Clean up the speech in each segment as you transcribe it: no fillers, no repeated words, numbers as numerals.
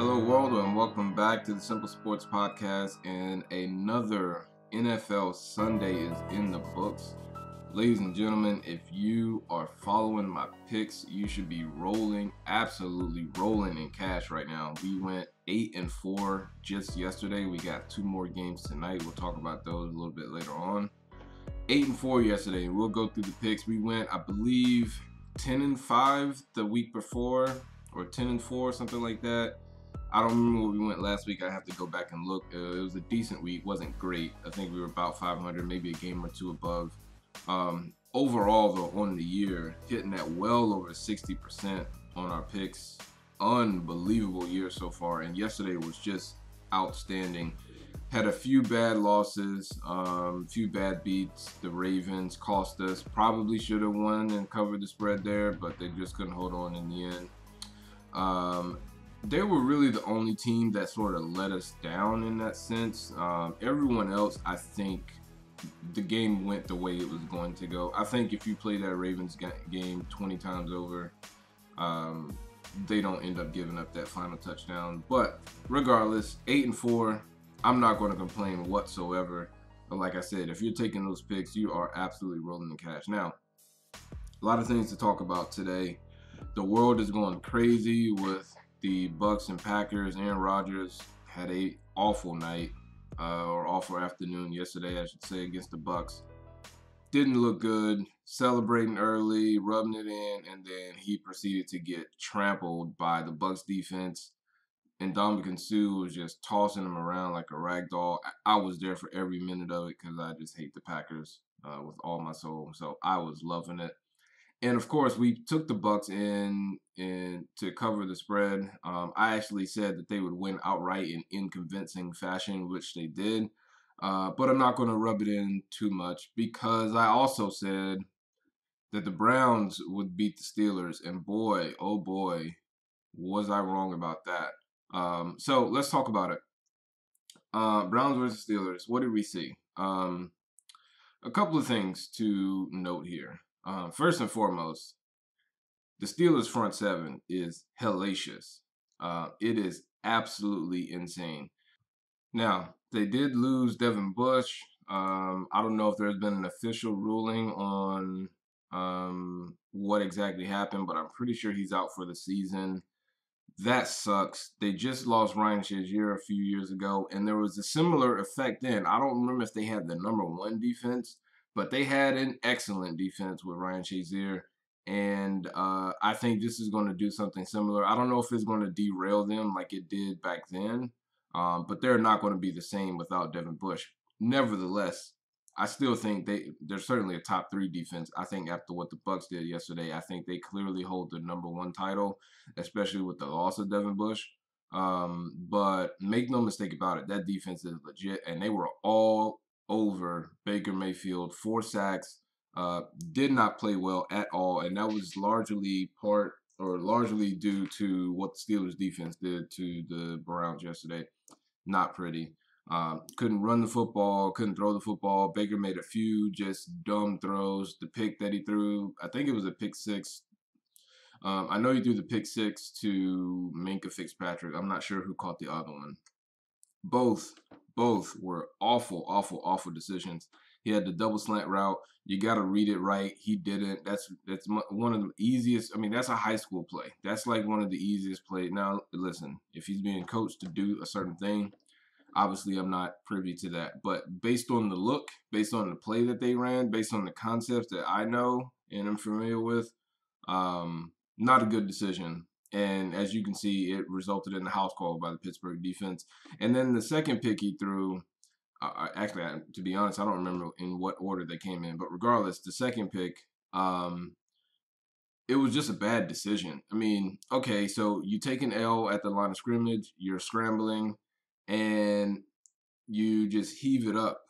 Hello, world, and welcome back to the Simple Sports Podcast. And another NFL Sunday is in the books. Ladies and gentlemen, if you are following my picks, you should be rolling, absolutely rolling in cash right now. We went 8-4 just yesterday. We got 2 more games tonight. We'll talk about those a little bit later on. 8-4 yesterday. We'll go through the picks. We went, I believe, 10-5 the week before, or 10-4, something like that. I don't remember what we went last week. I have to go back and look. It was a decent week. Wasn't great. I think we were about 500, maybe a game or two above. Overall, though, on the year, hitting at well over 60% on our picks. Unbelievable year so far. And yesterday was just outstanding. Had a few bad losses, few bad beats. The Ravens cost us. Probably should have won and covered the spread there, but they just couldn't hold on in the end. They were really the only team that sort of let us down in that sense. Everyone else, I think, the game went the way it was going to go. I think if you play that Ravens game 20 times over, they don't end up giving up that final touchdown. But regardless, 8-4, I'm not going to complain whatsoever. But like I said, if you're taking those picks, you are absolutely rolling in cash. Now, a lot of things to talk about today. The world is going crazy with the Bucks and Packers. Aaron Rodgers had a awful night, or awful afternoon yesterday, I should say, against the Bucks. Didn't look good, celebrating early, rubbing it in, and then he proceeded to get trampled by the Bucks defense. And Ndamukong Suh was just tossing him around like a rag doll. I was there for every minute of it because I just hate the Packers with all my soul. So I was loving it. And of course, we took the Bucks in to cover the spread. I actually said that they would win outright in convincing fashion, which they did. But I'm not going to rub it in too much because I also said that the Browns would beat the Steelers. And boy, oh boy, was I wrong about that. So let's talk about it. Browns versus Steelers. What did we see? A couple of things to note here. First and foremost, the Steelers' front seven is hellacious. It is absolutely insane. Now, they did lose Devin Bush. I don't know if there's been an official ruling on what exactly happened, but I'm pretty sure he's out for the season. That sucks. They just lost Ryan Shazier a few years ago, and there was a similar effect then. I don't remember if they had the number 1 defense, but they had an excellent defense with Ryan Shazier, and I think this is going to do something similar. I don't know if it's going to derail them like it did back then, but they're not going to be the same without Devin Bush. Nevertheless, I still think they're certainly a top 3 defense. I think after what the Bucks did yesterday, I think they clearly hold the number 1 title, especially with the loss of Devin Bush. But make no mistake about it, that defense is legit, and they were all over Baker Mayfield. 4 sacks, did not play well at all, and that was largely due to what the Steelers defense did to the Browns yesterday. Not pretty. Couldn't run the football, couldn't throw the football. Baker made a few just dumb throws. The pick that he threw, I think it was a pick 6. I know he threw the pick 6 to Minkah Fitzpatrick. I'm not sure who caught the other one. Both were awful decisions. He had the double slant route. You got to read it right. He didn't. That's one of the easiest. I mean, that's a high school play. That's like one of the easiest plays. Now, listen, if he's being coached to do a certain thing, obviously I'm not privy to that. But based on the look, based on the play that they ran, based on the concepts that I know and I'm familiar with, not a good decision. And as you can see, it resulted in the house call by the Pittsburgh defense. And then the second pick he threw, actually, to be honest, I don't remember in what order they came in. But regardless, the second pick, it was just a bad decision. I mean, okay, so you take an L at the line of scrimmage, you're scrambling, and you just heave it up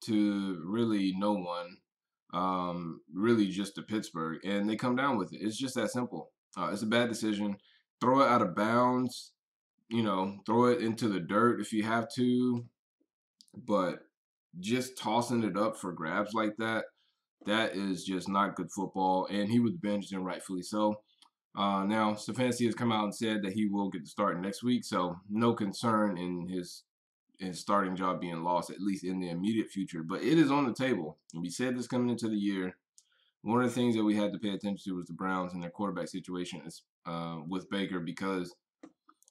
to really no one, really just to Pittsburgh, and they come down with it. It's just that simple. It's a bad decision. Throw it out of bounds, throw it into the dirt if you have to, but just tossing it up for grabs like that is just not good football, and he was benched, and rightfully so. Now, Stefanski has come out and said that he will get the start next week, so no concern in his starting job being lost, at least in the immediate future. But it is on the table. And we said this coming into the year. One of the things that we had to pay attention to was the Browns and their quarterback situation with Baker, because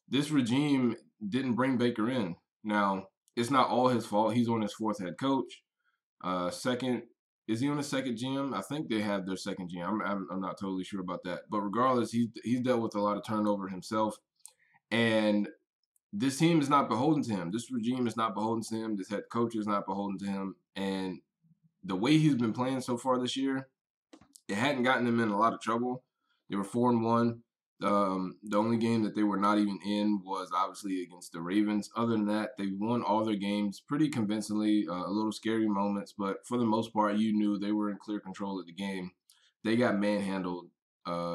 this regime didn't bring Baker in. Now, it's not all his fault. He's on his fourth head coach. Second, is he on his second GM? I think they have their second GM. I'm not totally sure about that. But regardless, he's dealt with a lot of turnover himself. And this team is not beholden to him. This regime is not beholden to him. This head coach is not beholden to him. And the way he's been playing so far this year, it hadn't gotten them in a lot of trouble. They were 4-1. The only game that they were not even in was obviously against the Ravens. Other than that, they won all their games pretty convincingly. A little scary moments, but for the most part, you knew they were in clear control of the game. They got manhandled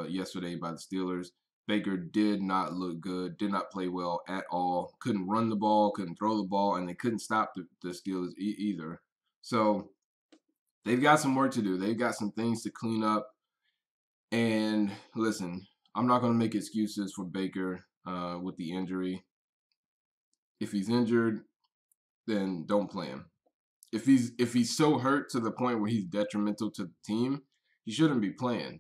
yesterday by the Steelers. Baker did not look good, did not play well at all. Couldn't run the ball, couldn't throw the ball, and they couldn't stop the Steelers either. So they've got some work to do. They've got some things to clean up. And listen, I'm not going to make excuses for Baker with the injury. If he's injured, then don't play him. If he's so hurt to the point where he's detrimental to the team, he shouldn't be playing.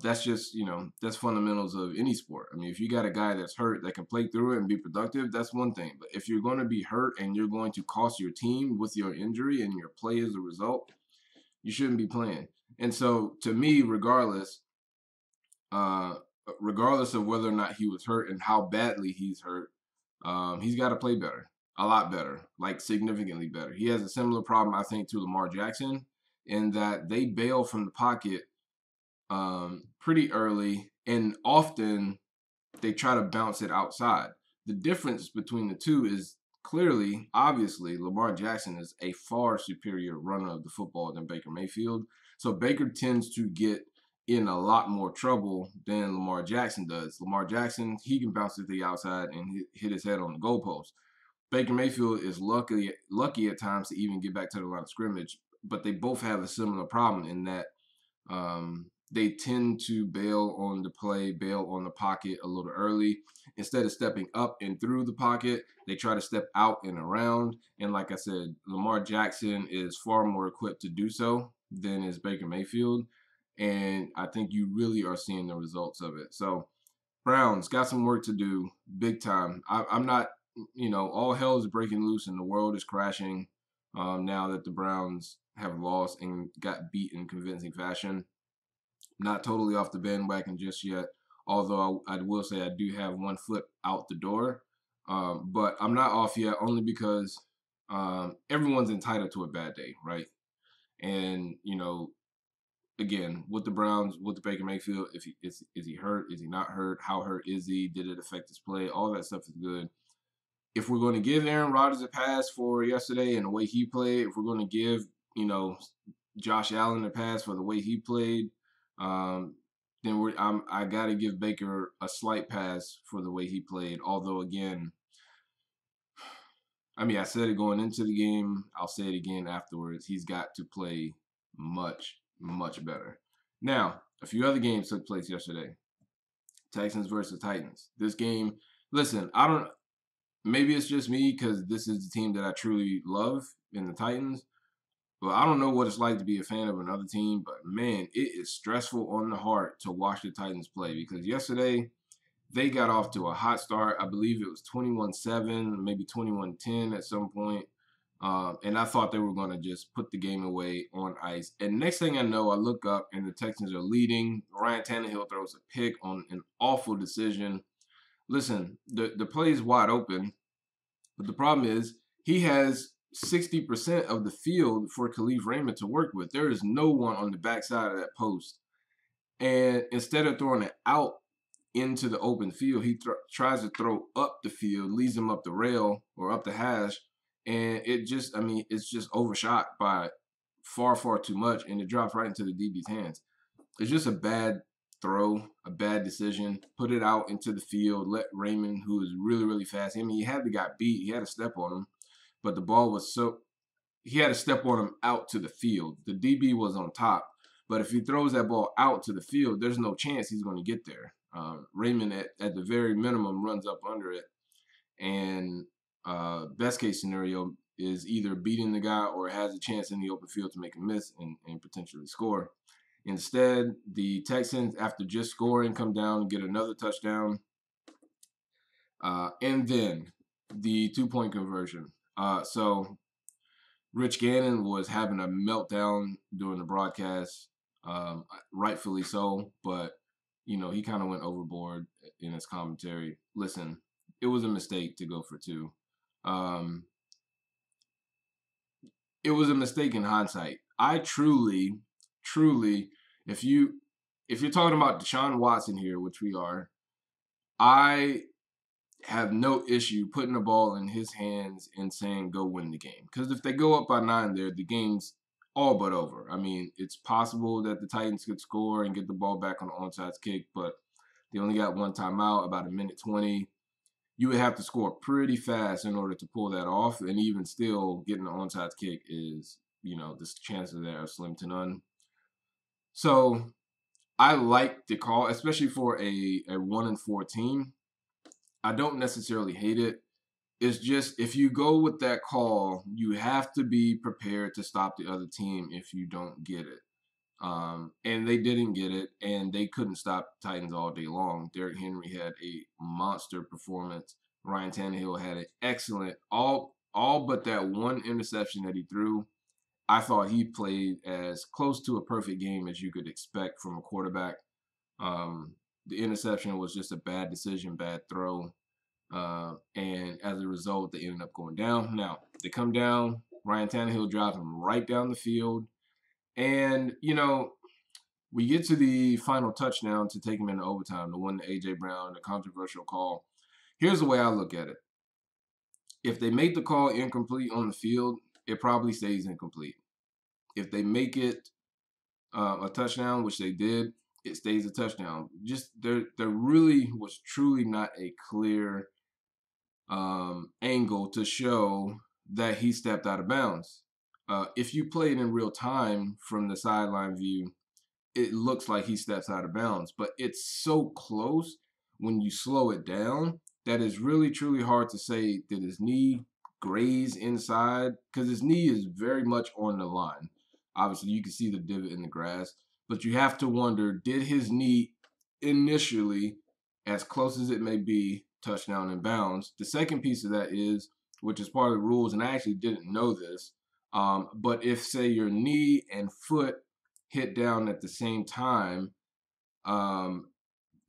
That's just, that's fundamentals of any sport. I mean, if you got a guy that's hurt that can play through it and be productive, that's one thing. But if you're going to be hurt and you're going to cost your team with your injury and your play as a result, you shouldn't be playing. And so, to me, regardless of whether or not he was hurt and how badly he's hurt, he's got to play better, a lot better, like significantly better. He has a similar problem, I think, to Lamar Jackson, in that they bail from the pocket pretty early, and often they try to bounce it outside. The difference between the two is clearly, obviously, Lamar Jackson is a far superior runner of the football than Baker Mayfield. So Baker tends to get in a lot more trouble than Lamar Jackson does. Lamar Jackson, he can bounce it to the outside and hit his head on the goalpost. Baker Mayfield is lucky at times to even get back to the line of scrimmage, but they both have a similar problem in that they tend to bail on the play, bail on the pocket a little early. Instead of stepping up and through the pocket, they try to step out and around. And like I said, Lamar Jackson is far more equipped to do so than is Baker Mayfield. And I think you really are seeing the results of it. So Browns got some work to do, big time. I'm not, all hell is breaking loose and the world is crashing now that the Browns have lost and got beat in convincing fashion. Not totally off the bandwagon just yet, although I will say I do have one foot out the door. But I'm not off yet only because everyone's entitled to a bad day, right? And, again, with the Browns, with the Baker Mayfield, is he hurt? Is he not hurt? How hurt is he? Did it affect his play? All that stuff is good. If we're going to give Aaron Rodgers a pass for yesterday and the way he played, if we're going to give, Josh Allen a pass for the way he played, then I got to give Baker a slight pass for the way he played. Although, again, I said it going into the game. I'll say it again afterwards. He's got to play much, much better. Now, a few other games took place yesterday. Texans versus Titans. This game, listen, maybe it's just me because this is the team that I truly love in the Titans. Well, I don't know what it's like to be a fan of another team, but man, it is stressful on the heart to watch the Titans play because yesterday they got off to a hot start. I believe it was 21-7, maybe 21-10 at some point. And I thought they were going to just put the game away on ice. And next thing I know, I look up and the Texans are leading. Ryan Tannehill throws a pick on an awful decision. Listen, the play is wide open, but the problem is he has 60% of the field for Khalif Raymond to work with. There is no one on the backside of that post. And instead of throwing it out into the open field, he tries to throw up the field, leads him up the rail or up the hash. And it's just overshot by far, far too much. And it drops right into the DB's hands. It's just a bad throw, a bad decision. Put it out into the field. Let Raymond, who is really, really fast. He had the guy beat. He had to step on him. But the ball was he had to step on him out to the field. The DB was on top. But if he throws that ball out to the field, there's no chance he's going to get there. Raymond, at the very minimum, runs up under it. And best case scenario is either beating the guy or has a chance in the open field to make a miss and potentially score. Instead, the Texans, after just scoring, come down and get another touchdown. And then the 2-point conversion. So Rich Gannon was having a meltdown during the broadcast, rightfully so, but he kind of went overboard in his commentary. Listen, it was a mistake to go for 2. It was a mistake in hindsight. I truly, if you're talking about Deshaun Watson here, which we are, I have no issue putting the ball in his hands and saying go win the game. Because if they go up by 9 there, the game's all but over. I mean, it's possible that the Titans could score and get the ball back on the onside kick, but they only got one timeout, about 1:20. You would have to score pretty fast in order to pull that off, and even still, getting the onside kick is, the chances there are slim to none. So I like the call, especially for a 1-4 team. I don't necessarily hate it. It's just if you go with that call, you have to be prepared to stop the other team if you don't get it. And they didn't get it, and they couldn't stop Titans all day long. Derrick Henry had a monster performance. Ryan Tannehill had an excellent, all but that one interception that he threw. I thought he played as close to a perfect game as you could expect from a quarterback. The interception was just a bad decision, bad throw. And as a result, they ended up going down. Now, they come down. Ryan Tannehill drives them right down the field. And, we get to the final touchdown to take him into overtime, the one to A.J. Brown, the controversial call. Here's the way I look at it. If they make the call incomplete on the field, it probably stays incomplete. If they make it a touchdown, which they did, it stays a touchdown. Just there really was truly not a clear angle to show that he stepped out of bounds. If you play it in real time from the sideline view, it looks like he steps out of bounds, but it's so close when you slow it down that it's really truly hard to say did his knee graze inside, because his knee is very much on the line. Obviously, you can see the divot in the grass, but you have to wonder, did his knee initially, as close as it may be, touchdown in bounds? The second piece of that is, which is part of the rules, and I actually didn't know this, but if, say, your knee and foot hit down at the same time,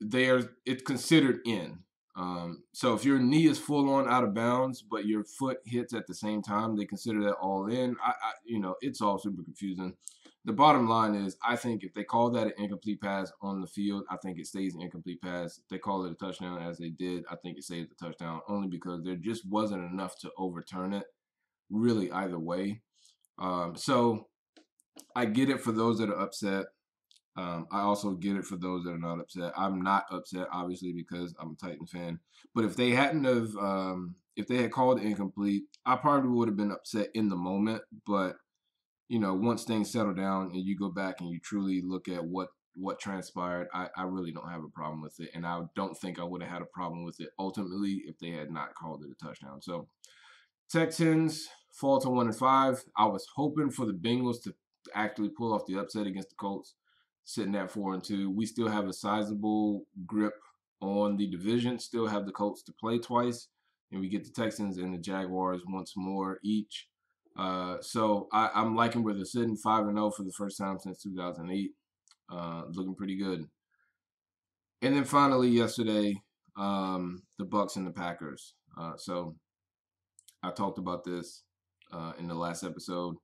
it's considered in. So if your knee is full on out of bounds, but your foot hits at the same time, they consider that all in. It's all super confusing. The bottom line is, I think if they call that an incomplete pass on the field, I think it stays an incomplete pass. If they call it a touchdown, as they did, I think it stays a touchdown, only because there just wasn't enough to overturn it, really, either way. So I get it for those that are upset. I also get it for those that are not upset. I'm not upset, obviously, because I'm a Titans fan. But if they hadn't have, if they had called it incomplete, I probably would have been upset in the moment. But once things settle down and you go back and you truly look at what transpired, I really don't have a problem with it, and I don't think I would have had a problem with it ultimately if they had not called it a touchdown. So Texans fall to 1-5. I was hoping for the Bengals to actually pull off the upset against the Colts, sitting at 4-2. We still have a sizable grip on the division, still have the Colts to play twice, and we get the Texans and the Jaguars once more each. So I'm liking where they're sitting, 5-0 for the first time since 2008. Looking pretty good. And then finally yesterday, the Bucks and the Packers. So I talked about this in the last episode.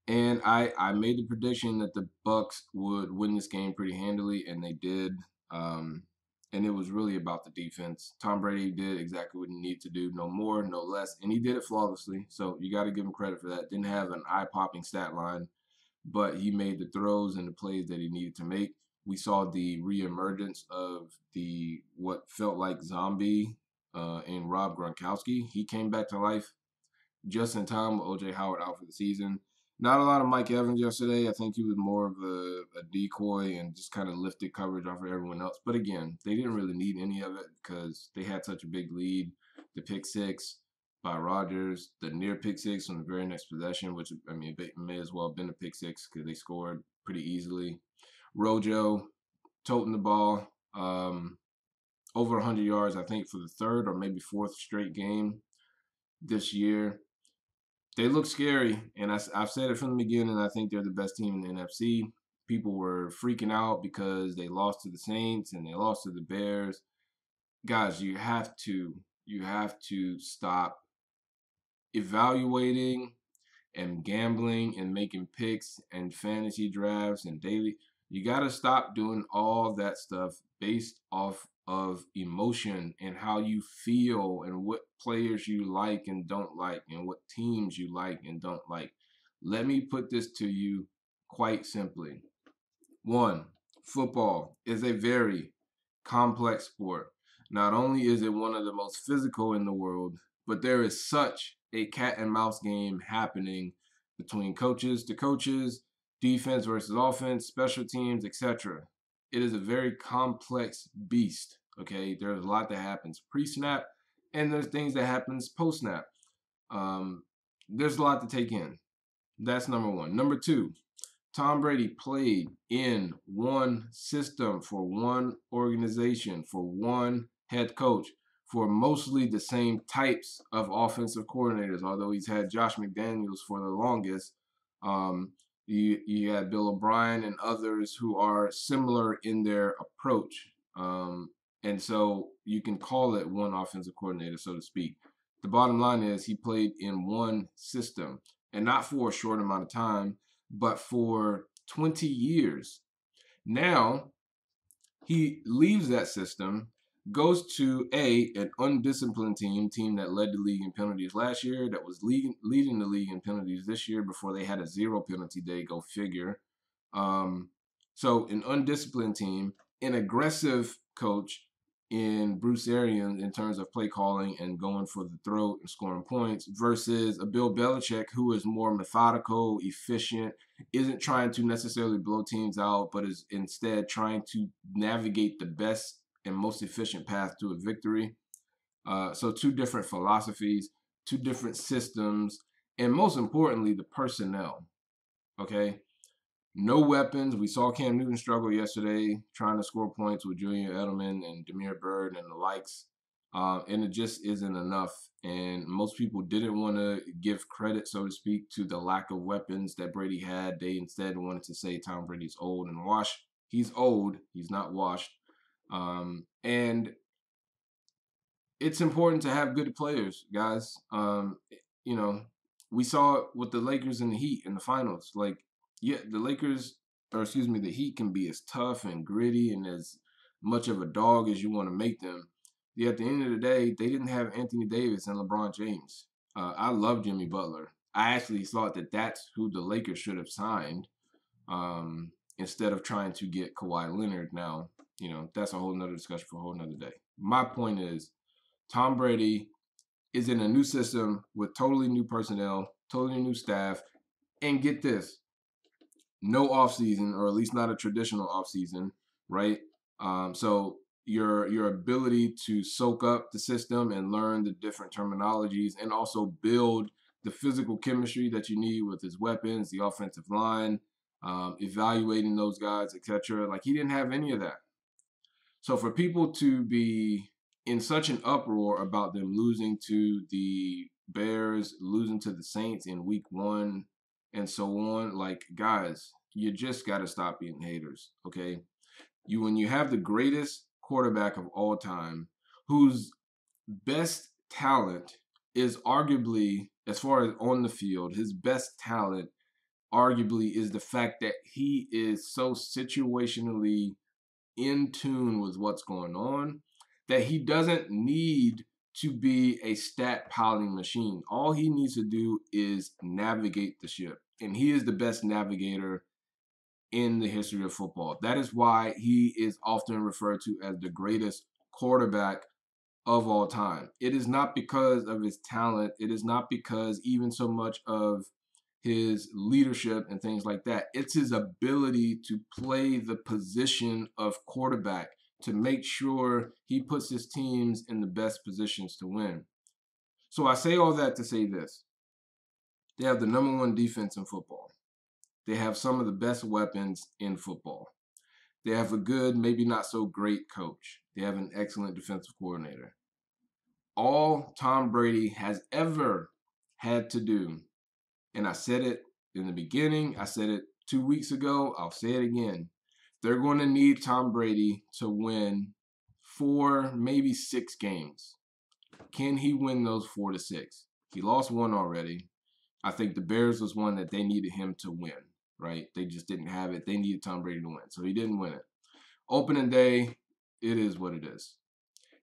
And I made the prediction that the Bucks would win this game pretty handily, and they did. And it was really about the defense. Tom Brady did exactly what he needed to do, no more, no less, and he did it flawlessly. So you got to give him credit for that. Didn't have an eye-popping stat line, but he made the throws and the plays that he needed to make. We saw the reemergence of the what felt like zombie in Rob Gronkowski. He came back to life just in time with O.J. Howard out for the season. Not a lot of Mike Evans yesterday. I think he was more of a decoy and just kind of lifted coverage off of everyone else. But again, they didn't really need any of it because they had such a big lead. The pick six by Rodgers, the near pick six on the very next possession, which, I mean, it may as well have been a pick six because they scored pretty easily. Rojo toting the ball, over 100 yards, I think, for the third or maybe fourth straight game this year. They look scary, and I've said it from the beginning. I think they're the best team in the NFC. People were freaking out because they lost to the Saints and they lost to the Bears. Guys, you have to stop evaluating and gambling and making picks and fantasy drafts and daily. You got to stop doing all that stuff based off of emotion and how you feel and what players you like and don't like and what teams you like and don't like. Let me put this to you quite simply. One, football is a very complex sport. Not only is it one of the most physical in the world, but there is such a cat and mouse game happening between coaches to coaches, defense versus offense, special teams, etc. It is a very complex beast. Okay, there's a lot that happens pre-snap, and there's things that happens post-snap. There's a lot to take in. That's number one. Number two, Tom Brady played in one system for one organization, for one head coach, for mostly the same types of offensive coordinators, although he's had Josh McDaniels for the longest. You had Bill O'Brien and others who are similar in their approach. And so you can call it one offensive coordinator, so to speak. The bottom line is he played in one system, and not for a short amount of time, but for 20 years. Now he leaves that system, goes to an undisciplined team that led the league in penalties last year, that was leading the league in penalties this year before they had a zero penalty day. Go figure. So an undisciplined team, an aggressive coach in Bruce Arians in terms of play calling and going for the throat and scoring points versus a Bill Belichick who is more methodical, efficient, isn't trying to necessarily blow teams out, but is instead trying to navigate the best and most efficient path to a victory. So two different philosophies, two different systems, and most importantly, the personnel. Okay. No weapons. We saw Cam Newton struggle yesterday trying to score points with Julian Edelman and Damiere Byrd and the likes. And it just isn't enough. And most people didn't want to give credit, so to speak, to the lack of weapons that Brady had. They instead wanted to say Tom Brady's old and washed. He's old. He's not washed. And it's important to have good players, guys. You know, we saw it with the Lakers and the Heat in the finals. Like, yeah, the Heat can be as tough and gritty and as much of a dog as you want to make them. Yet at the end of the day, they didn't have Anthony Davis and LeBron James. I love Jimmy Butler. I actually thought that that's who the Lakers should have signed instead of trying to get Kawhi Leonard. Now, that's a whole nother discussion for a whole nother day. My point is, Tom Brady is in a new system with totally new personnel, totally new staff, and get this, no offseason, or at least not a traditional offseason, right? So your ability to soak up the system and learn the different terminologies and also build the physical chemistry that you need with his weapons, the offensive line, evaluating those guys, etc. Like, he didn't have any of that. So for people to be in such an uproar about them losing to the Bears, losing to the Saints in week 1, and so on, like, guys, you just got to stop being haters, okay? When you have the greatest quarterback of all time, whose best talent is arguably, as far as on the field, his best talent arguably is the fact that he is so situationally in tune with what's going on, that he doesn't need to be a stat piling machine. All he needs to do is navigate the ship. And he is the best navigator in the history of football. That is why he is often referred to as the greatest quarterback of all time. It is not because of his talent. It is not because even so much of his leadership and things like that. It's his ability to play the position of quarterback to make sure he puts his teams in the best positions to win. So I say all that to say this. They have the number one defense in football. They have some of the best weapons in football. They have a good, maybe not so great coach. They have an excellent defensive coordinator. All Tom Brady has ever had to do, and I said it in the beginning, I said it 2 weeks ago, I'll say it again. They're going to need Tom Brady to win 4, maybe 6 games. Can he win those 4 to 6? He lost one already. I think the Bears was one that they needed him to win, right? They just didn't have it. They needed Tom Brady to win, so he didn't win it. Opening day, it is what it is.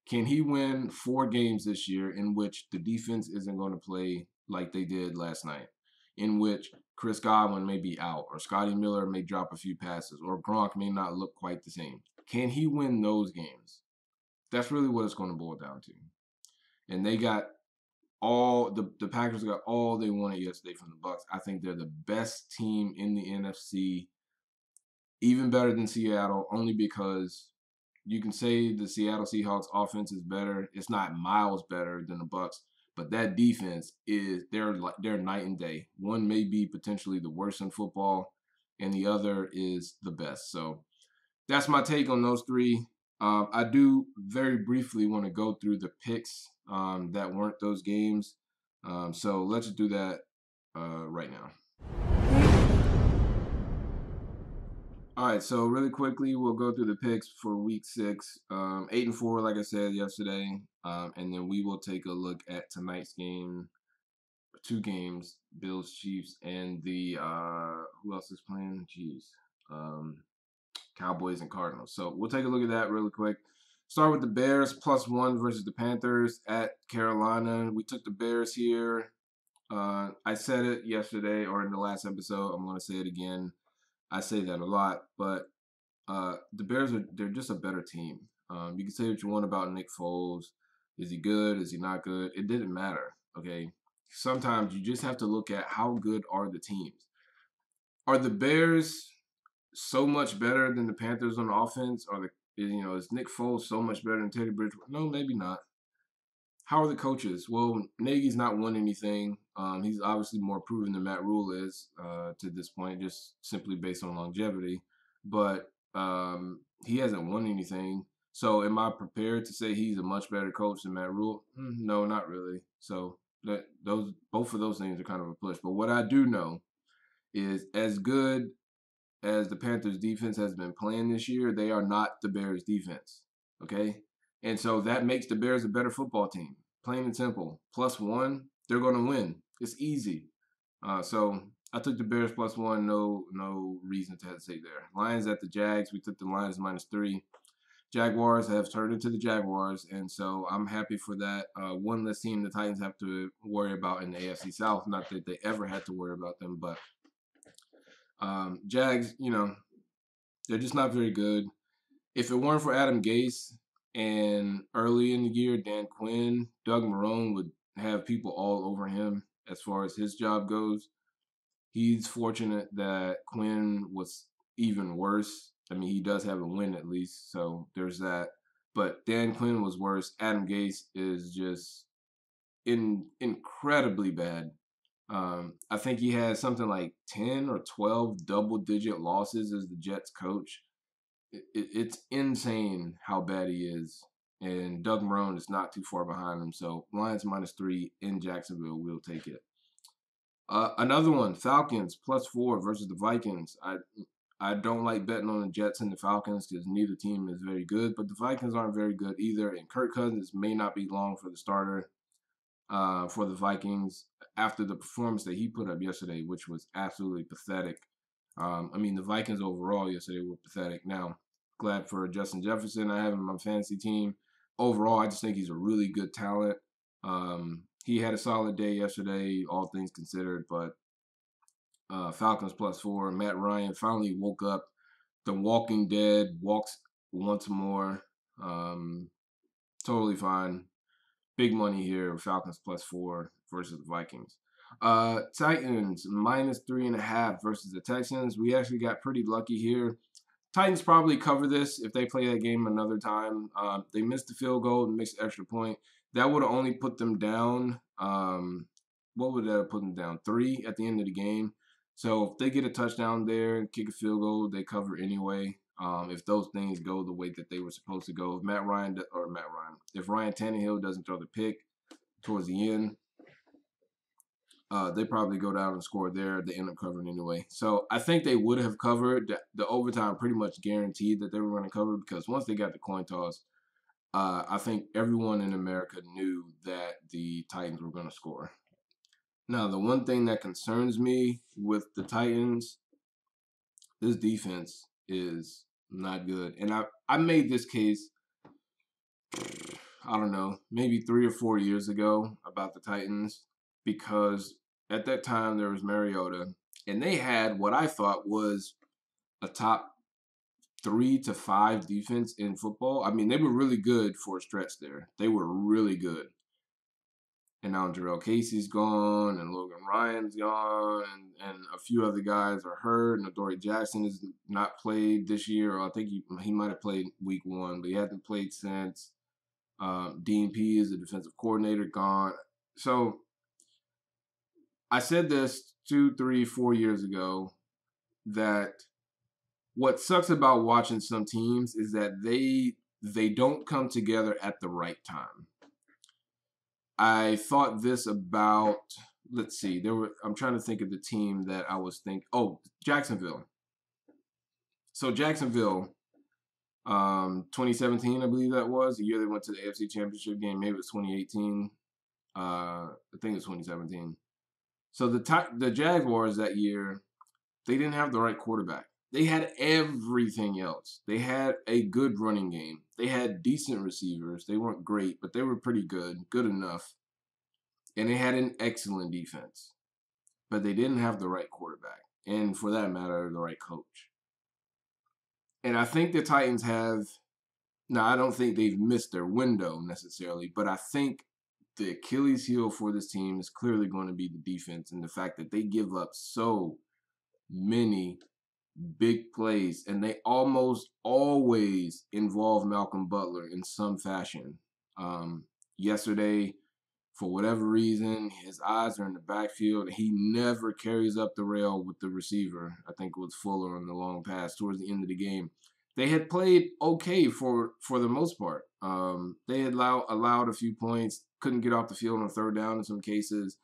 Can he win 4 games this year in which the defense isn't going to play like they did last night, in which Chris Godwin may be out, or Scotty Miller may drop a few passes, or Gronk may not look quite the same? Can he win those games? That's really what it's going to boil down to. And they got all the Packers got all they wanted yesterday from the Bucs. I think they're the best team in the NFC, even better than Seattle, only because you can say the Seattle Seahawks offense is better. It's not miles better than the Bucs, but that defense is they're night and day. One may be potentially the worst in football, and the other is the best. So that's my take on those three. I do very briefly want to go through the picks that weren't those games. So let's do that right now. All right, so really quickly, we'll go through the picks for Week 6. 8-4, like I said yesterday, and then we will take a look at tonight's game. 2 games: Bills, Chiefs, and the who else is playing? Jeez, Cowboys and Cardinals. So we'll take a look at that really quick. Start with the Bears +1 versus the Panthers at Carolina. We took the Bears here. I said it yesterday or in the last episode. I'm going to say it again. I say that a lot, but the Bears they're just a better team. You can say what you want about Nick Foles. Is he good? Is he not good? It didn't matter. Okay. Sometimes you just have to look at how good are the teams. Are the Bears so much better than the Panthers on offense? Is Nick Foles so much better than Teddy Bridgewater? No, maybe not. How are the coaches? Well, Nagy's not won anything. He's obviously more proven than Matt Rule is to this point, just simply based on longevity. But he hasn't won anything. So am I prepared to say he's a much better coach than Matt Rule? No, not really. So both of those things are kind of a push. But what I do know is as good as the Panthers defense has been playing this year, they are not the Bears defense. Okay? And so that makes the Bears a better football team. Plain and simple. +1, they're going to win. It's easy. So I took the Bears +1. No reason to hesitate there. Lions at the Jags. We took the Lions -3. Jaguars have turned into the Jaguars, and so I'm happy for that. One less team the Titans have to worry about in the AFC South. Not that they ever had to worry about them, but Jags, they're just not very good. If it weren't for Adam Gase and early in the year, Dan Quinn, Doug Marrone would have people all over him as far as his job goes. He's fortunate that Quinn was even worse. I mean, he does have a win at least, so there's that. But Dan Quinn was worse. Adam Gase is just incredibly bad. I think he has something like 10 or 12 double-digit losses as the Jets coach. It's insane how bad he is. And Doug Marrone is not too far behind him. So Lions -3 in Jacksonville, we'll take it. Another one, Falcons +4 versus the Vikings. I don't like betting on the Jets and the Falcons because neither team is very good, but the Vikings aren't very good either. And Kirk Cousins may not be long for the starter for the Vikings after the performance that he put up yesterday, which was absolutely pathetic. The Vikings overall yesterday were pathetic. Now, glad for Justin Jefferson. I have him on my fantasy team. Overall, I just think he's a really good talent. He had a solid day yesterday, all things considered, but Falcons +4. Matt Ryan finally woke up. The Walking Dead walks once more. Totally fine. Big money here. Falcons +4 versus the Vikings. Titans -3.5 versus the Texans. We actually got pretty lucky here. Titans probably cover this if they play that game another time. They missed the field goal and missed the extra point. That would have only put them down. What would that have put them down? 3 at the end of the game. So if they get a touchdown there and kick a field goal, they cover anyway. If those things go the way that they were supposed to go, if Ryan Tannehill doesn't throw the pick towards the end, they probably go down and score there. They end up covering anyway. So I think they would have covered. The overtime pretty much guaranteed that they were going to cover because once they got the coin toss, I think everyone in America knew that the Titans were going to score. Now, the one thing that concerns me with the Titans, this defense is not good. And I made this case, I don't know, maybe 3 or 4 years ago about the Titans because at that time there was Mariota and they had what I thought was a top 3 to 5 defense in football. I mean, they were really good for a stretch there. They were really good. And now Jarrell Casey's gone, and Logan Ryan's gone, and a few other guys are hurt. And Adoree Jackson has not played this year, or I think he might have played week 1, but he hasn't played since. Dean P is the defensive coordinator, gone. So I said this 2, 3, 4 years ago that what sucks about watching some teams is that they don't come together at the right time. I thought this about, let's see, I'm trying to think of the team that I was thinking. Oh, Jacksonville. So Jacksonville, 2017, I believe that was the year they went to the AFC Championship game. Maybe it was 2018. I think it was 2017. So the Jaguars that year, they didn't have the right quarterback. They had everything else. They had a good running game. They had decent receivers. They weren't great, but they were pretty good enough. And they had an excellent defense. But they didn't have the right quarterback. And for that matter, the right coach. And I think the Titans have, now I don't think they've missed their window necessarily, but I think the Achilles heel for this team is clearly going to be the defense and the fact that they give up so many big plays, and they almost always involve Malcolm Butler in some fashion. Yesterday, for whatever reason, his eyes are in the backfield. He never carries up the rail with the receiver. I think it was Fuller on the long pass towards the end of the game. They had played okay for the most part. They had allowed a few points, couldn't get off the field on 3rd down in some cases,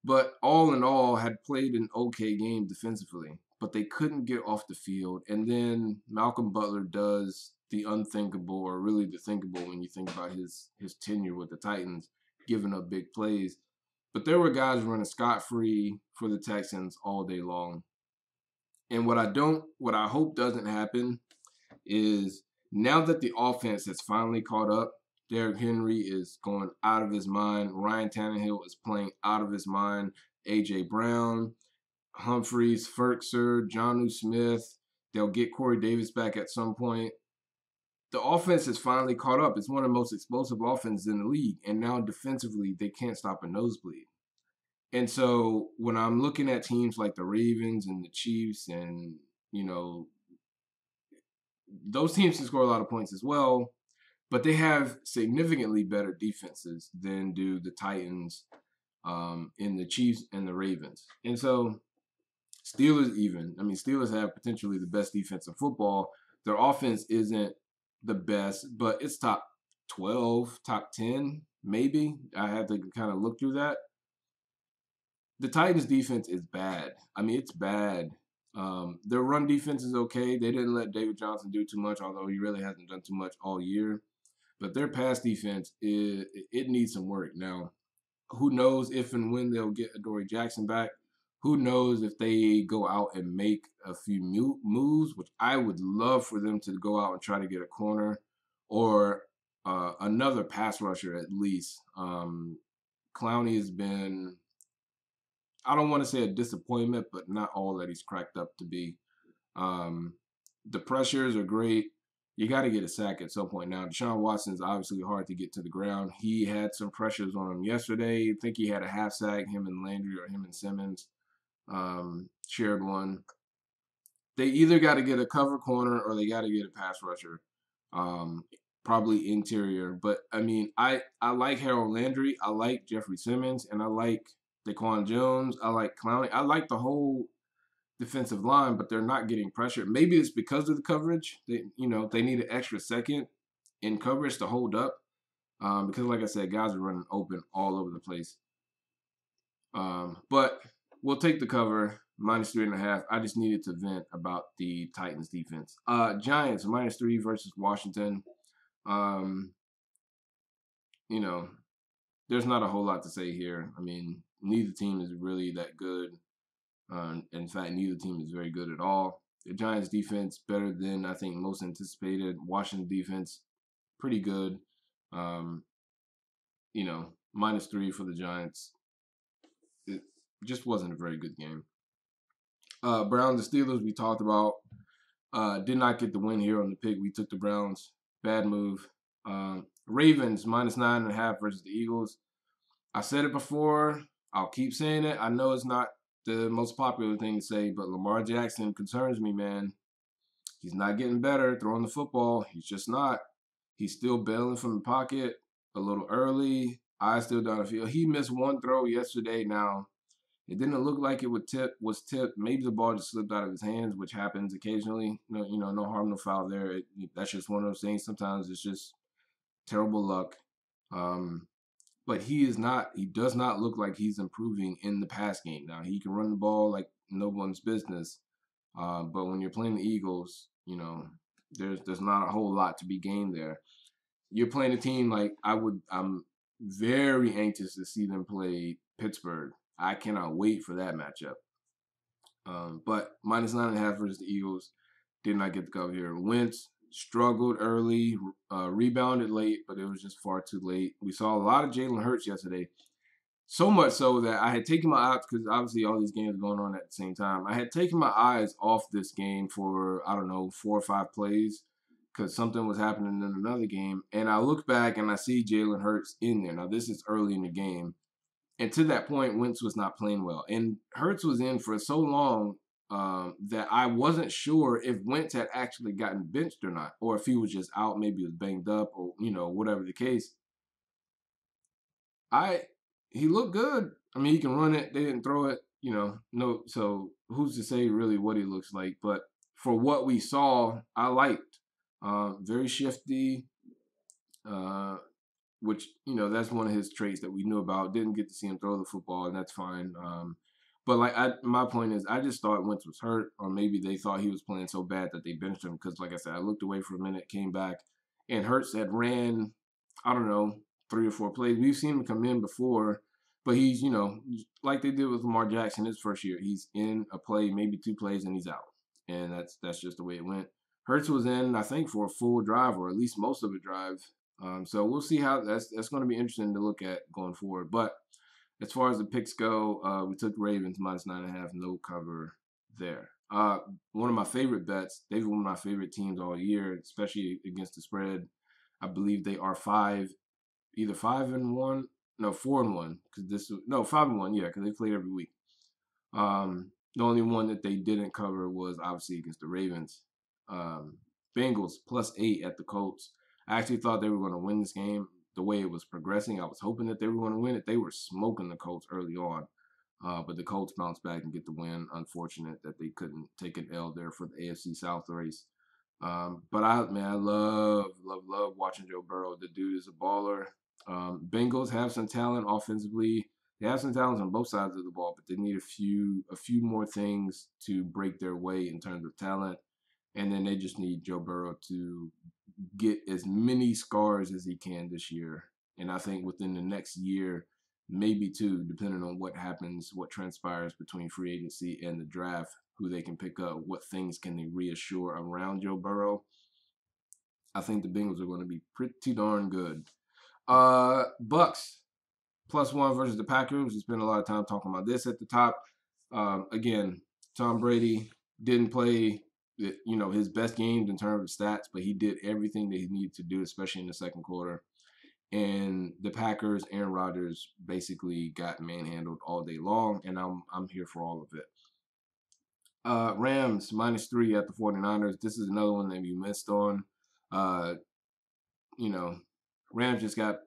but all in all had played an okay game defensively. But they couldn't get off the field. And then Malcolm Butler does the unthinkable, or really the thinkable when you think about his tenure with the Titans, giving up big plays. But there were guys running scot-free for the Texans all day long. And what I hope doesn't happen is now that the offense has finally caught up, Derrick Henry is going out of his mind. Ryan Tannehill is playing out of his mind. A.J. Brown, Humphreys, Ferkser, Jonnu Smith. They'll get Corey Davis back at some point. The offense has finally caught up. It's one of the most explosive offenses in the league. And now defensively, they can't stop a nosebleed. And so when I'm looking at teams like the Ravens and the Chiefs and, those teams can score a lot of points as well, but they have significantly better defenses than do the Titans, and the Chiefs and the Ravens. And so Steelers have potentially the best defense in football. Their offense isn't the best, but it's top 12, top 10, maybe. I have to kind of look through that. The Titans defense is bad. It's bad. Their run defense is okay. They didn't let David Johnson do too much, although he really hasn't done too much all year. But their pass defense, it needs some work. Now, who knows if and when they'll get Adoree Jackson back. Who knows if they go out and make a few moves, which I would love for them to go out and try to get a corner or another pass rusher at least. Clowney has been, I don't want to say a disappointment, but not all that he's cracked up to be. The pressures are great. you got to get a sack at some point. Now, Deshaun Watson's obviously hard to get to the ground. He had some pressures on him yesterday. I think he had a half sack, him and Landry or him and Simmons shared one. They either got to get a cover corner or they got to get a pass rusher, um, probably interior. But, I mean, I like Harold Landry. I like Jeffrey Simmons. And I like Daquan Jones. I like Clowney. I like the whole defensive line, but they're not getting pressure. Maybe it's because of the coverage. They need an extra second in coverage to hold up. Because, like I said, guys are running open all over the place. But we'll take the cover, -3.5. I just needed to vent about the Titans defense. Giants, -3 versus Washington. There's not a whole lot to say here. I mean, neither team is really that good. In fact, neither team is very good at all. The Giants defense better than I think most anticipated. Washington defense pretty good. -3 for the Giants. It just wasn't a very good game. Browns and Steelers we talked about. Did not get the win here on the pick. We took the Browns. Bad move. Ravens -9.5 versus the Eagles. I said it before. I'll keep saying it. I know it's not the most popular thing to say, but Lamar Jackson concerns me, man. He's not getting better throwing the football. He's just not. He's still bailing from the pocket a little early. Eyes still down the field. He missed one throw yesterday. Now, it didn't look like it was tipped. Maybe the ball just slipped out of his hands, which happens occasionally. No harm, no foul there. That's just one of those things. Sometimes it's just terrible luck. But he does not look like he's improving in the pass game. Now, he can run the ball like no one's business. But when you're playing the Eagles, there's not a whole lot to be gained there. You're playing a team like I'm very anxious to see them play Pittsburgh. I cannot wait for that matchup. But -9.5 versus the Eagles. Did not get the cover here. Wentz struggled early, rebounded late, but it was just far too late. We saw a lot of Jalen Hurts yesterday. So much so that I had taken my eyes, because obviously all these games are going on at the same time. I had taken my eyes off this game for, 4 or 5 plays because something was happening in another game. And I look back and I see Jalen Hurts in there. Now, this is early in the game. And to that point, Wentz was not playing well. And Hurts was in for so long that I wasn't sure if Wentz had actually gotten benched or not, or if he was just out, maybe he was banged up, or, whatever the case. He looked good. I mean, he can run it. They didn't throw it, no. So who's to say really what he looks like? But for what we saw, I liked. Very shifty, which, that's one of his traits that we knew about. Didn't get to see him throw the football, and that's fine. But my point is, I just thought Wentz was hurt, or maybe they thought he was playing so bad that they benched him. Because, like I said, I looked away for a minute, came back, and Hurts had ran, 3 or 4 plays. We've seen him come in before, but he's, like they did with Lamar Jackson his first year. He's in a play, maybe 2 plays, and he's out, and that's just the way it went. Hurts was in, I think, for a full drive, or at least most of a drive. So we'll see how that's going to be interesting to look at going forward. But as far as the picks go, we took Ravens -9.5, no cover there. One of my favorite bets. They've been one of my favorite teams all year, especially against the spread. I believe they are 5-1, no 4-1, because 5-1, yeah, because they played every week. The only one that they didn't cover was obviously against the Ravens. Bengals +8 at the Colts. I actually thought they were going to win this game. The way it was progressing, I was hoping that they were going to win it. They were smoking the Colts early on, but the Colts bounced back and get the win. Unfortunate that they couldn't take an L there for the AFC South race. But I love watching Joe Burrow. The dude is a baller. Bengals have some talent offensively. They have some talent on both sides of the ball, but they need a few more things to break their way in terms of talent. And then they just need Joe Burrow to get as many scars as he can this year. And I think within the next year, maybe 2, depending on what happens, what transpires between free agency and the draft, who they can pick up, what things can they reassure around Joe Burrow. I think the Bengals are going to be pretty darn good. Bucks +1 versus the Packers. We spent a lot of time talking about this at the top. Again, Tom Brady didn't play his best games in terms of stats, but he did everything that he needed to do, especially in the second quarter. And the Packers, Aaron Rodgers basically got manhandled all day long, and I'm here for all of it. Rams -3 at the 49ers. This is another one that we missed on. You know, Rams just got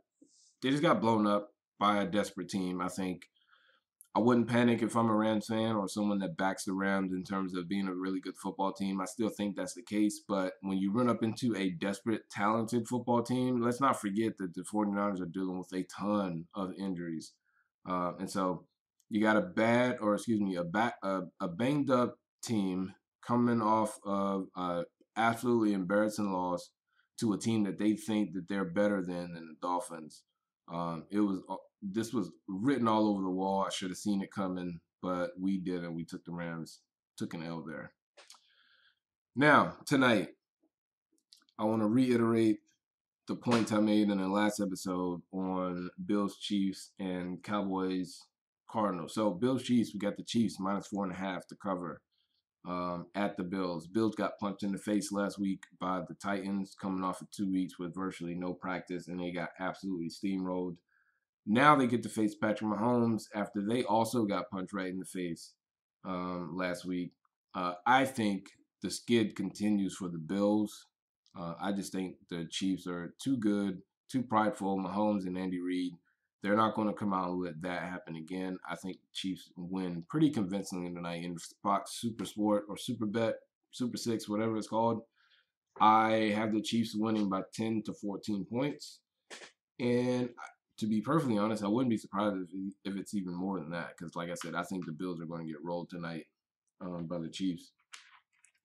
blown up by a desperate team. I think I wouldn't panic if I'm a Rams fan or someone that backs the Rams in terms of being a really good football team. I still think that's the case. But when you run up into a desperate, talented football team, let's not forget that the 49ers are dealing with a ton of injuries. And so you got a banged up team coming off of absolutely embarrassing loss to a team that they think that they're better than the Dolphins. This was written all over the wall. I should have seen it coming, but we didn't. We took the Rams, took an L there. Now, tonight, I want to reiterate the point I made in the last episode on Bills, Chiefs, and Cowboys, Cardinals. So, Bills, Chiefs, we got the Chiefs -4.5 to cover at the Bills. Bills got punched in the face last week by the Titans, coming off of 2 weeks with virtually no practice, and they got absolutely steamrolled. Now they get to face Patrick Mahomes after they also got punched right in the face last week. I think the skid continues for the Bills. I just think the Chiefs are too good, too prideful. Mahomes and Andy Reid, they're not going to come out and let that happen again. I think the Chiefs win pretty convincingly tonight in Fox Super Sport or Super Bet, Super 6, whatever it's called. I have the Chiefs winning by 10 to 14 points. And to be perfectly honest, I wouldn't be surprised if it's even more than that. Because, like I said, I think the Bills are going to get rolled tonight by the Chiefs.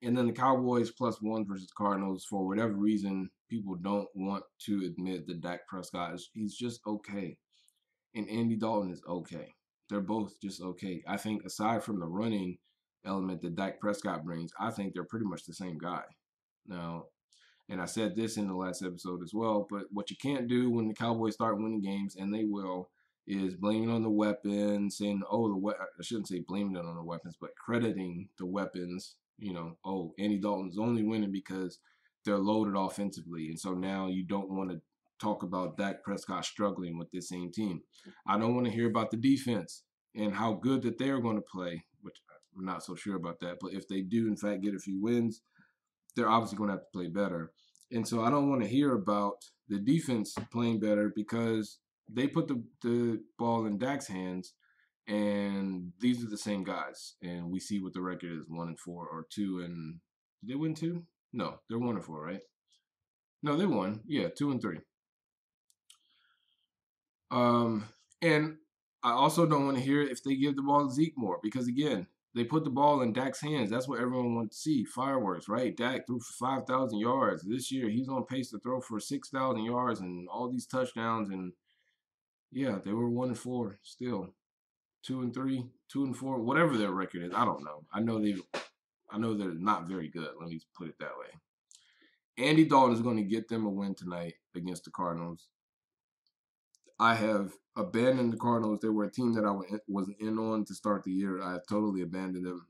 And then the Cowboys +1 versus Cardinals. For whatever reason, people don't want to admit that Dak Prescott he's just okay. And Andy Dalton is okay. They're both just okay. I think aside from the running element that Dak Prescott brings, I think they're pretty much the same guy. Now, and I said this in the last episode as well, but what you can't do when the Cowboys start winning games, and they will, is blaming on the weapons, saying, I shouldn't say blaming it on the weapons, but crediting the weapons. Andy Dalton's only winning because they're loaded offensively. And so now you don't want to talk about Dak Prescott struggling with this same team. I don't want to hear about the defense and how good that they're going to play, which I'm not so sure about that. But if they do, in fact, get a few wins, they're obviously going to have to play better. And so I don't want to hear about the defense playing better because they put the ball in Dak's hands, and these are the same guys. And we see what the record is, 1-4 or 2. And did they win 2? No, they're 1-4, right? No, they won. Yeah, 2-3. And I also don't want to hear if they give the ball to Zeke more because, again, they put the ball in Dak's hands. That's what everyone wants to see. Fireworks, right? Dak threw for 5,000 yards. This year, he's on pace to throw for 6,000 yards and all these touchdowns. And, yeah, they were 1-4 still. 2-3, 2-4, whatever their record is. I don't know. I know they're not very good. Let me put it that way. Andy Dalton is going to get them a win tonight against the Cardinals. I have abandoned the Cardinals. They were a team that I was in on to start the year. I totally abandoned them.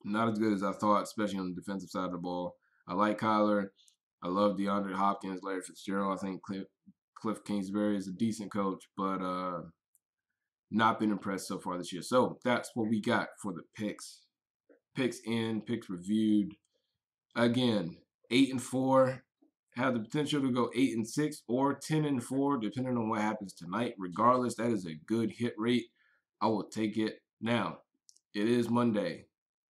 Not as good as I thought, especially on the defensive side of the ball. I like Kyler. I love DeAndre Hopkins, Larry Fitzgerald. I think Cliff Kingsbury is a decent coach, but not been impressed so far this year. So that's what we got for the picks. Picks in, picks reviewed. Again, 8-4. Have the potential to go 8-6 or 10-4, depending on what happens tonight. Regardless, that is a good hit rate. I will take it. Now, it is Monday.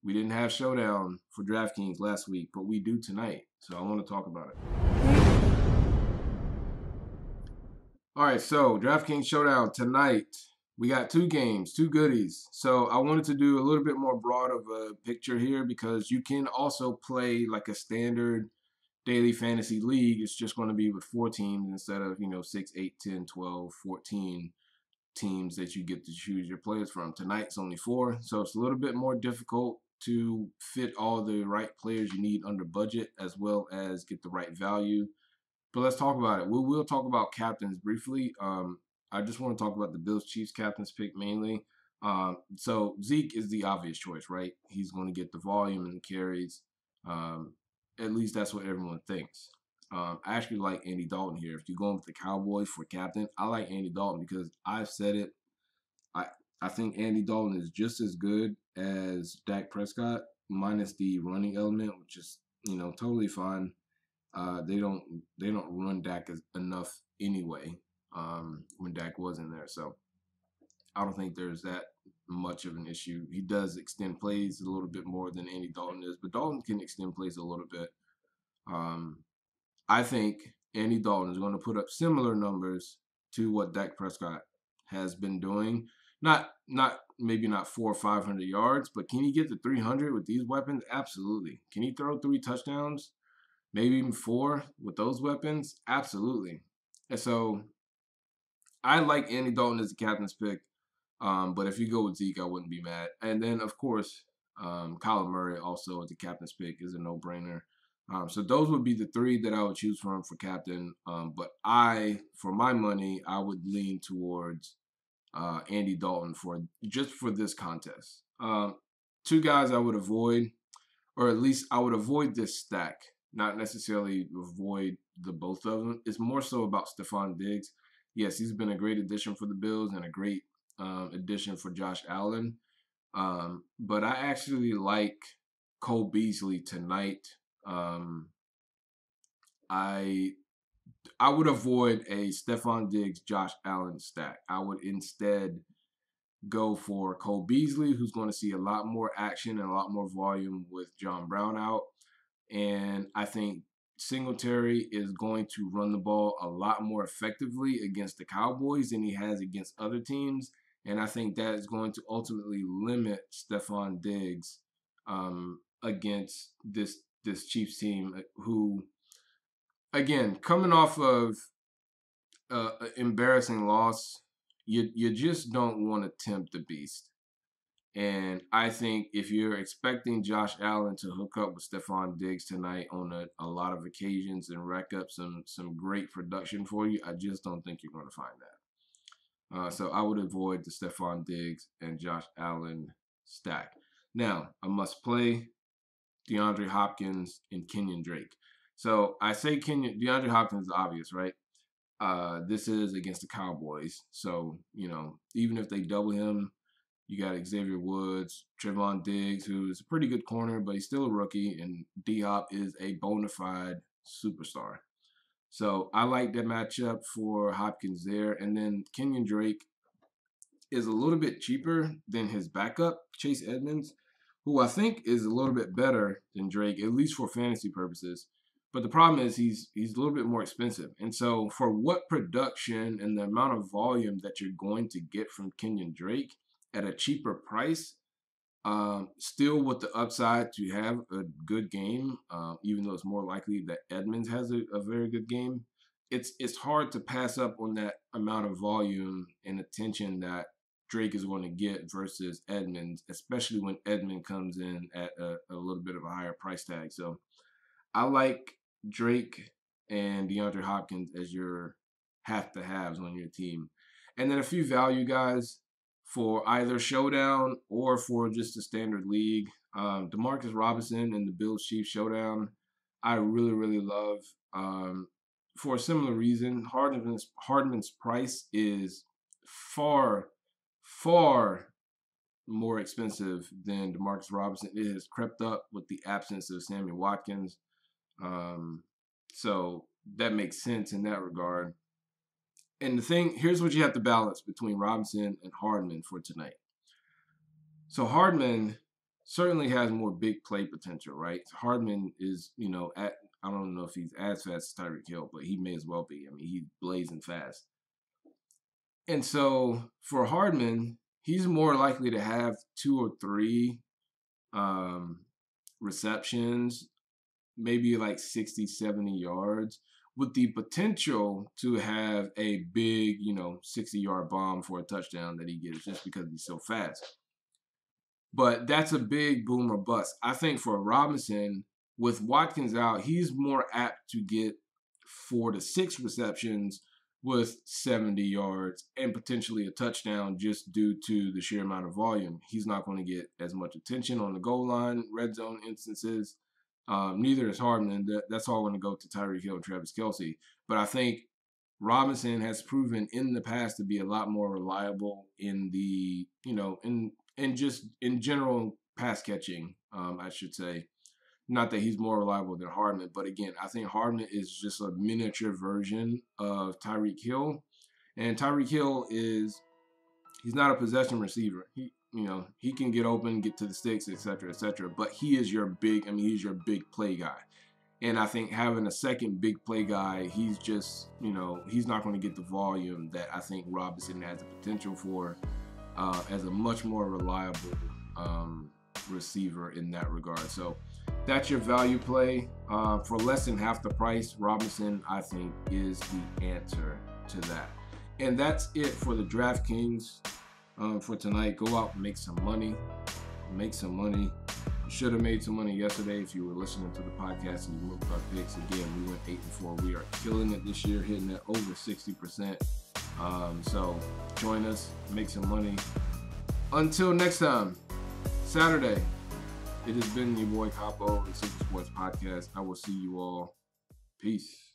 We didn't have Showdown for Draftkings last week, but we do tonight. So I want to talk about it. All right, so Draftkings Showdown tonight. We got 2 games, 2 goodies. So I wanted to do a little bit more broad of a picture here because you can also play like a standard daily fantasy league. It's just going to be with 4 teams instead of 6, 8, 10, 12, 14 teams that you get to choose your players from. Tonight's only 4, so it's a little bit more difficult to fit all the right players you need under budget as well as get the right value. But let's talk about it. We'll talk about captains briefly. I just want to talk about the Bills Chiefs captains pick mainly. So Zeke is the obvious choice, right? He's going to get the volume and the carries. Um, at least that's what everyone thinks. I actually like Andy Dalton here. If you're going with the Cowboys for captain, I like Andy Dalton because I've said it. I I think Andy Dalton is just as good as Dak Prescott, minus the running element, which is totally fine. They don't run Dak enough anyway. When Dak wasn't there, so I don't think there's that much of an issue. He does extend plays a little bit more than Andy Dalton is, but Dalton can extend plays a little bit. Um, I think Andy Dalton is going to put up similar numbers to what Dak Prescott has been doing. Not maybe not 400 or 500 yards, but can he get to 300 with these weapons? Absolutely. Can he throw 3 touchdowns? Maybe even 4 with those weapons? Absolutely. And so I like Andy Dalton as the captain's pick. But if you go with Zeke, I wouldn't be mad. And then, of course, Kyler Murray also as the captain's pick is a no-brainer. So those would be the 3 that I would choose from for captain. But for my money, I would lean towards Andy Dalton for this contest. 2 guys I would avoid, or at least I would avoid this stack. Not necessarily avoid the both of them. It's more so about Stephon Diggs. Yes, he's been a great addition for the Bills and a great addition for Josh Allen. But I actually like Cole Beasley tonight. I would avoid a Stephon Diggs, Josh Allen stack. I would instead go for Cole Beasley, who's going to see a lot more action and a lot more volume with John Brown out. And I think Singletary is going to run the ball a lot more effectively against the Cowboys than he has against other teams. And I think that is going to ultimately limit Stephon Diggs against this Chiefs team, who, again, coming off of an embarrassing loss, you just don't want to tempt the beast. And I think if you're expecting Josh Allen to hook up with Stephon Diggs tonight on a lot of occasions and rack up some great production for you, I just don't think you're going to find that. So I would avoid the Stephon Diggs and Josh Allen stack. Now, I must play DeAndre Hopkins and Kenyon Drake. So I say DeAndre Hopkins is obvious, right? This is against the Cowboys. So, even if they double him, you got Xavier Woods, Trevon Diggs, who's a pretty good corner, but he's still a rookie, and D-Hop is a bona fide superstar. So I like that matchup for Hopkins there. And then Kenyon Drake is a little bit cheaper than his backup, Chase Edmonds, who I think is a little bit better than Drake, at least for fantasy purposes. But the problem is he's a little bit more expensive. And so for what production and the amount of volume that you're going to get from Kenyon Drake at a cheaper price, still with the upside to have a good game, even though it's more likely that Edmonds has a very good game, it's hard to pass up on that amount of volume and attention that Drake is going to get versus Edmonds, especially when Edmond comes in at a little bit of a higher price tag. So I like Drake and DeAndre Hopkins as your have-to-haves on your team. And then a few value guys for either showdown or for just a standard league. Demarcus Robinson and the Bills-Chiefs showdown, I really, really love. For a similar reason, Hardman's price is far, far more expensive than Demarcus Robinson. It has crept up with the absence of Sammy Watkins. So that makes sense in that regard. And here's what you have to balance between Robinson and Hardman for tonight. So Hardman certainly has more big play potential, right? Hardman is, I don't know if he's as fast as Tyreek Hill, but he may as well be. I mean, he's blazing fast. And so for Hardman, he's more likely to have 2 or 3 receptions, maybe like 60, 70 yards, with the potential to have a big, 60-yard bomb for a touchdown that he gets just because he's so fast. But that's a big boom or bust. I think for Robinson, with Watkins out, he's more apt to get 4 to 6 receptions with 70 yards and potentially a touchdown just due to the sheer amount of volume. He's not going to get as much attention on the goal line, red zone instances. Neither is Hardman. That's all going to go to Tyreek Hill and Travis Kelce. But I think Robinson has proven in the past to be a lot more reliable in the, in just in general pass catching, I should say. Not that he's more reliable than Hardman, but again, I think Hardman is just a miniature version of Tyreek Hill. And Tyreek Hill he's not a possession receiver. He can get open, get to the sticks, et cetera, but he's your big play guy. And I think having a second big play guy, he's just, he's not going to get the volume that I think Robinson has the potential for as a much more reliable receiver in that regard. So that's your value play. For less than half the price, Robinson, I think, is the answer to that. And that's it for the Draftkings for tonight. Go out and make some money. Make some money. Should have made some money yesterday if you were listening to the podcast and you moved our picks. Again, we went 8-4. We are killing it this year, hitting it over 60%. So join us, make some money. Until next time, Saturday, it has been your boy Capo, the Simple Sports Podcast. I will see you all. Peace.